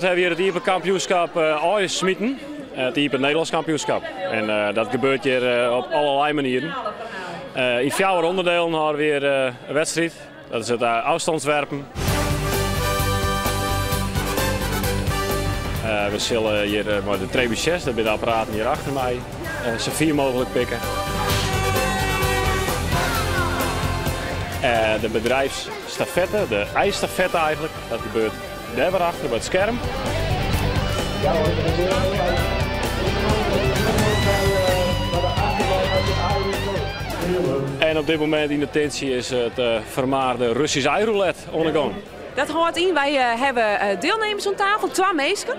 hebben we hier het Ieper kampioenschap ooit smieten. Het Ieper Nederlands kampioenschap. En dat gebeurt hier op allerlei manieren. In 4 onderdelen hebben we weer een wedstrijd. Dat is het afstandswerpen. We zullen hier met de trebuchets, dat zijn de apparaten hier achter mij, zoveel mogelijk pikken. De bedrijfsstafette, de ijsstafette eigenlijk, dat gebeurt daar achter bij het scherm. En op dit moment in de tentie is het vermaarde Russisch eiroulette ondergaan. Dat houdt in, wij hebben deelnemers aan tafel, 2 mensen.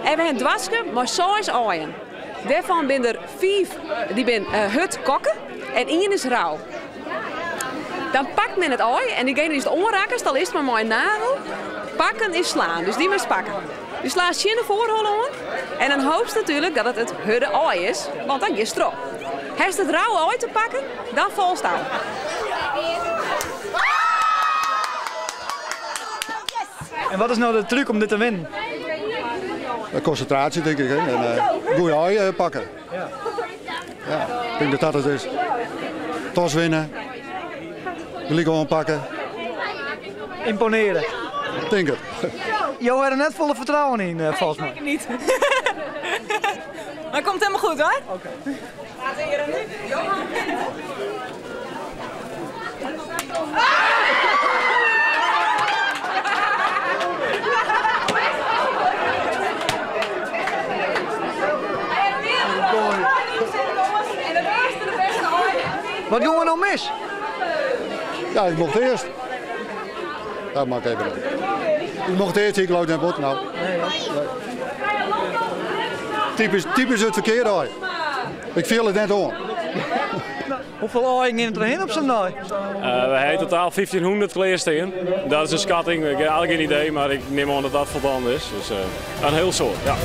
En we hebben dwarsken, maar 6 aaien. Daarvan zijn er 4 die zijn hut kokken en 1 is rauw. Dan pakt men het aai en diegene die het onraken, al is het maar met een nagel. Pakken is slaan, dus die moet pakken. Je slaat je in de voorholen aan en dan hoop je natuurlijk dat het hudde aai is, want dan is het erop. Heeft het rauwe aai te pakken, dan valt het aan. En wat is nou de truc om dit te winnen? Concentratie denk ik, hè? En goede haai pakken. Ja, ik denk dat dat het is. Tos winnen, gelijk gewoon pakken. Imponeren. Ik denk het. Jo, had er net volle vertrouwen in, volgens mij. Nee, niet. Maar het komt helemaal goed hoor. Oké. Wat doen we nou mis? Ja, ik mocht eerst. Dat maakt even uit. Ik mocht eerst, ik lood naar bot. Nou. Typisch het verkeer daar. Ik viel het net om. Hoeveel aaien in het erheen op zo'n dag? We hebben totaal 1500 kleerstenen. Dat is een schatting, ik heb eigenlijk geen idee, maar ik neem aan dat dat voldaan is. Dus een heel soort, ja.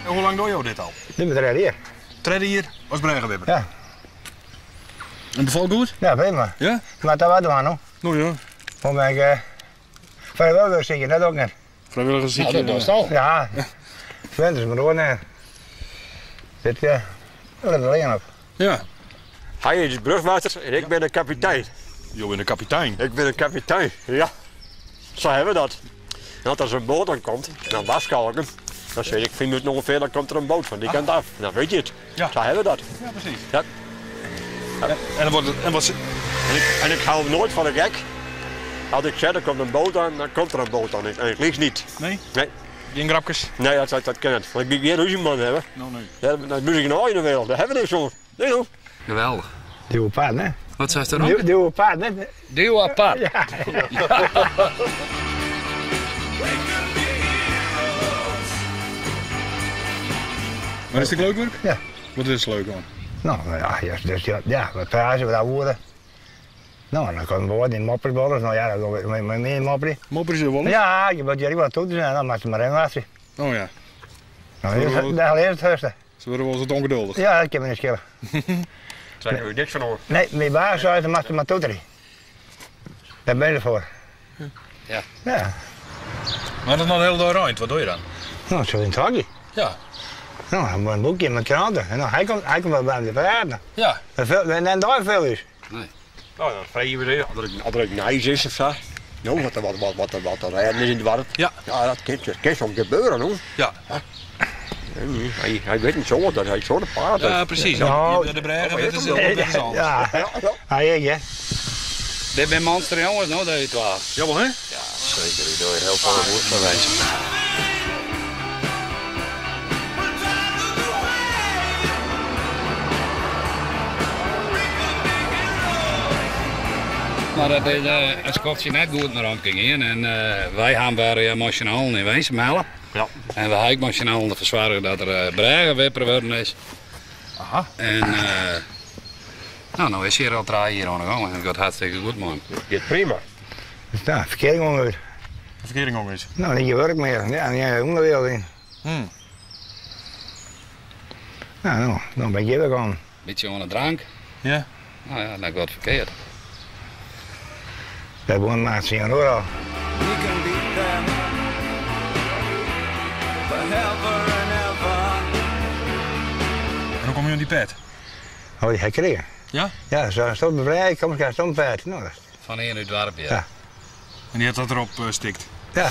Hoe lang doe je dit al? Dit is het hier. Treden hier als bregenwipper? Ja. En bevalt goed? Ja, prima. Ja? Maar dat wat doen we nou? Nou ja. Hoe ben ik vrijwilligers zie je net ook net. Vrijwilligers zie je. Dat is al. Ja. Winters maar door net. Dit dat is alleen op. Ja. Hij is brugmeester en ik ben de kapitein. Je bent de kapitein. Ik ben de kapitein, ja. Zo hebben we dat. En als er een boot aankomt, dan waskalken. Dan zeg ik 4 minuten ongeveer, dan komt er een boot van die kant af. Dan weet je het. Ja. Zo hebben we dat. Ja, precies. Ja. Ja. En dan wordt het, En ik hou nooit van de gek. Als ik zeg er komt een boot aan, dan komt er een boot aan. En ik lieg niet. Nee? Nee. Geen grapjes? Nee, dat kan het. Want ik wil geen ruzieman hebben. Nou, nee. Ja, dat moet ik nou in de wereld. Dat hebben we niet zo. Nee, hoor. Geweldig. Duwe paard, hè? Wat zei er dan? Duwe paard, hè? Duwe paard. Ja. Maar is het leuk werk? Ja. Wat is het leuk aan? Nou ja, ja, wat praten we daar woorden. Nou, dan kan we in moppersbollen. Nou ja, dan gaan we mee in mopperen. Mopperen ze wel? Ja, je moet hier wat toe zijn, dan maak je maar in water. Oh ja. Nou, dat is het eerste. Ze worden wel eens wat ongeduldig. Ja, ik heb me niet schillen. Daar heb ik niks van hoor. Nee, mijn baas zei, dan mag je maar toeteren. Daar ben je ervoor. Ja. Ja. Maar dat is nog heel door eind. Wat doe je dan? Nou, zo in het hokje. Ja. Nou, dan moet een boekje met kranten. En nou, hij komt wel bij me praten. Ja. En daar veel is. Nee. Nou, dan vragen we als er nice is of zo. Nou, wat er rijden is in het warp. Ja. Ja, dat kan soms gebeuren hoor. Ja. Hij weet niet zo, dat hij zo de paard heeft. Ja, precies. Nou, Ja, de bregen, dat is anders. Ja, hij ik, hè. Dit ben monster jongens, nou, dat je het was. Jawel, hè? Ja, Zeker, ik doe heel veel woord van wijzen. Maar dat is, het komt je net goed naar omgingen. En wij gaan bij emotioneel in wezen melden. Ja. En we hebben emotioneel te verzorgen dat er bregen wipper worden is. Aha. En nou is hier al 3 jaar aan de gang en het gaat hartstikke goed, man. Gaat prima. Ja, verkeering ongeveer. Verkering ook eens. Nou, niet je werk meer. Ja, niet je onderwereld in. Nou, dan ben je weer gaan. Beetje aan de drank. Ja. Nou ja, dat gaat verkeerd. Dat woont maar zien hoor al. En hoe kom je aan die pet? Oh, die gekregen. Ja? Ja, zo stond bevrij, kom ik stond pijt. Nou, Van hier in het dorp, ja. Ja. En die had dat erop stikt? ja.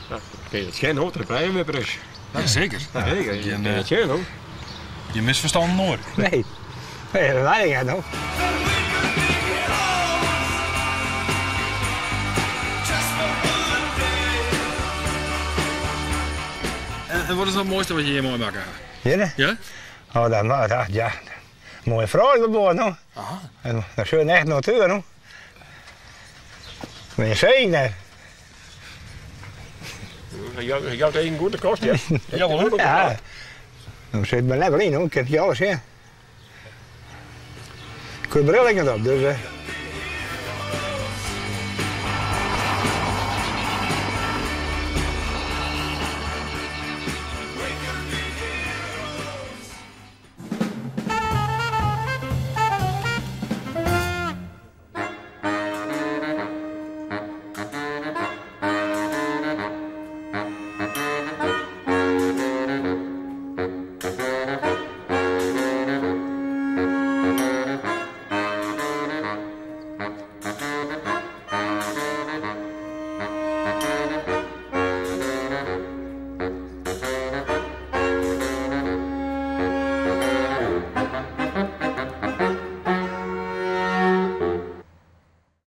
Het is geen hoofd, de wipper is. Ja, zeker. Ja, het is hoor. Je misverstanden nooit. Nee. Nee, dat weet ik nog. En wat is nou het mooiste wat je hier mooi maken? Hier? Ja? Oh, dat maar, dat, ja. Mooie vrouw geboren, no. Aha. En dat is een echt natuur, no. Ben je zeker? Je had één goede kost, ja. Ja, wel hoor. Ja. Dan zit me lekker in, hoor. Ik heb je alles, hè. Ik heb brillingen op, dus